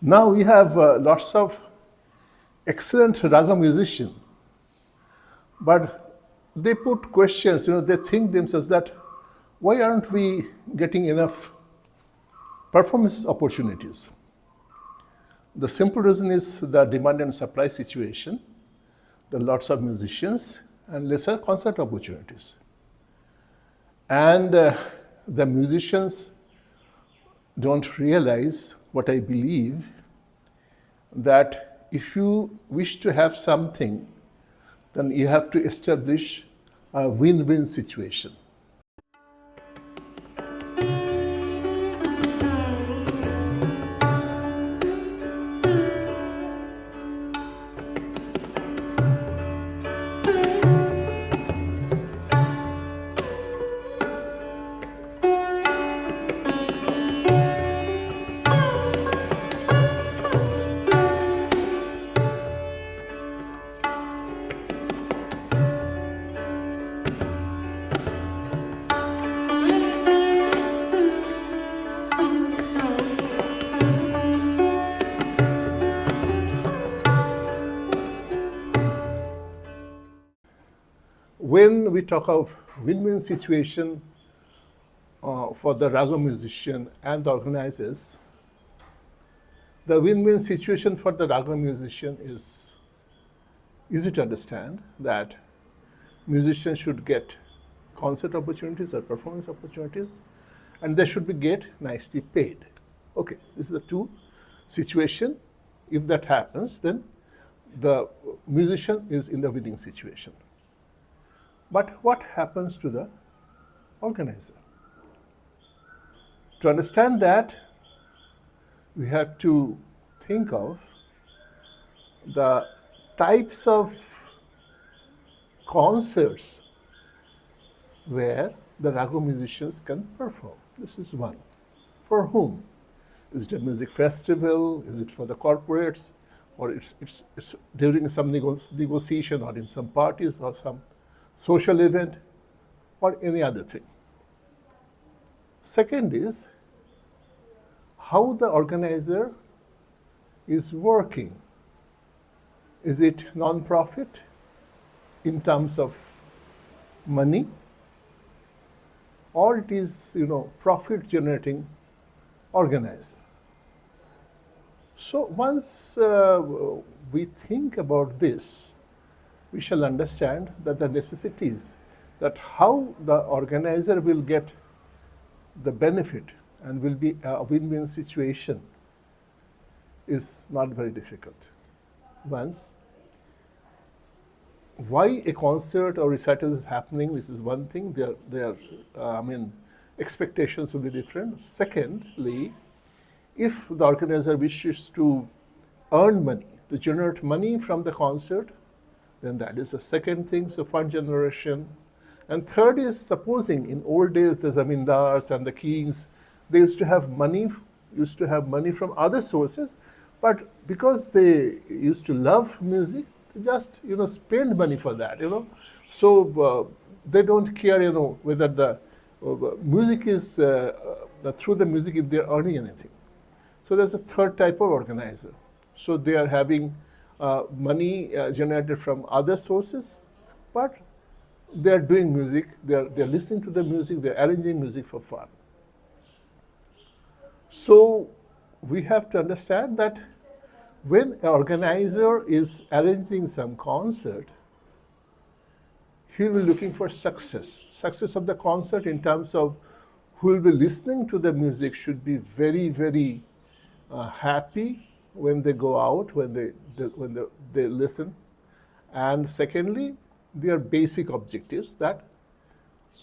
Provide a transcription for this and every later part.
Now we have lots of excellent raga musicians, but they put questions, they think themselves that why aren't we getting enough performance opportunities? The simple reason is the demand and supply situation. There are lots of musicians and lesser concert opportunities. And the musicians don't realize what I believe, that if you wish to have something, then you have to establish a win-win situation. When we talk of win-win situation for the raga musician and the organizers, the win-win situation for the raga musician is easy to understand, that musicians should get concert opportunities or performance opportunities, and they should be get nicely paid. Okay, this is the two situation. If that happens, then the musician is in the winning situation. But what happens to the organizer? To understand that, we have to think of the types of concerts where the raga musicians can perform. This is one. For whom? Is it a music festival? Is it for the corporates? Or it's during some negotiation, or in some parties, or some social event, or any other thing. Second is how the organizer is working. Is it non-profit in terms of money, or it is profit generating organizer? So once we think about this, we shall understand that the necessities, that how the organizer will get the benefit and will be a win-win situation, is not very difficult. Once, why a concert or recital is happening, this is one thing. Their expectations will be different. Secondly, if the organizer wishes to earn money, to generate money from the concert, then that is the second thing, so fund generation. And third is, supposing in old days the zamindars and the kings, they used to have money from other sources, but because they used to love music, they just spend money for that. So they don't care whether the music is through the music, if they're earning anything. So there's a third type of organizer. So they are having money generated from other sources, but they are doing music, they are listening to the music, they are arranging music for fun. So we have to understand that when an organizer is arranging some concert, he will be looking for success of the concert, in terms of who will be listening to the music should be very, very happy when they go out, when they listen. And secondly, their basic objectives, that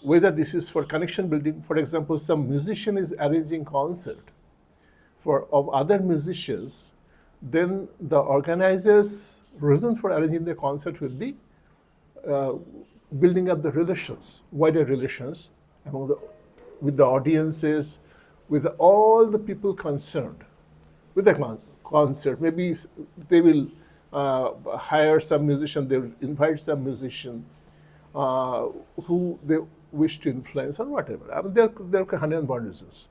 whether this is for connection building. For example, some musician is arranging concert of other musicians, then the organizer's reason for arranging the concert will be building up the relations, wider relations with the audiences, with all the people concerned with the concert. Maybe they will hire some musician, they will invite some musician who they wish to influence or whatever. There are 101 reasons.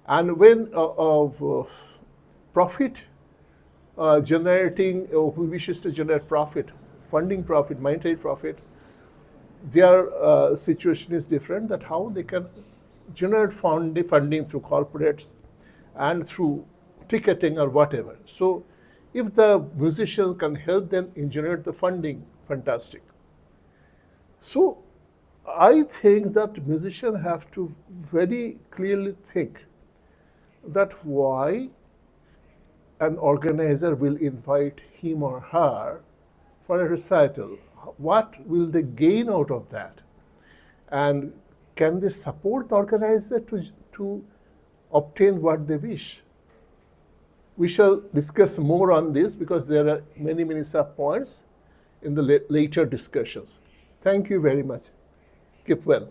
And when profit generating, who wishes to generate profit, funding profit, monetary profit, their situation is different, that how they can generate funding through corporates and through ticketing or whatever. So if the musician can help them in generate the funding, fantastic. So I think that musicians have to very clearly think that why an organizer will invite him or her for a recital. What will they gain out of that? And can they support the organizer to obtain what they wish? We shall discuss more on this because there are many, many sub-points in the later discussions. Thank you very much. Keep well.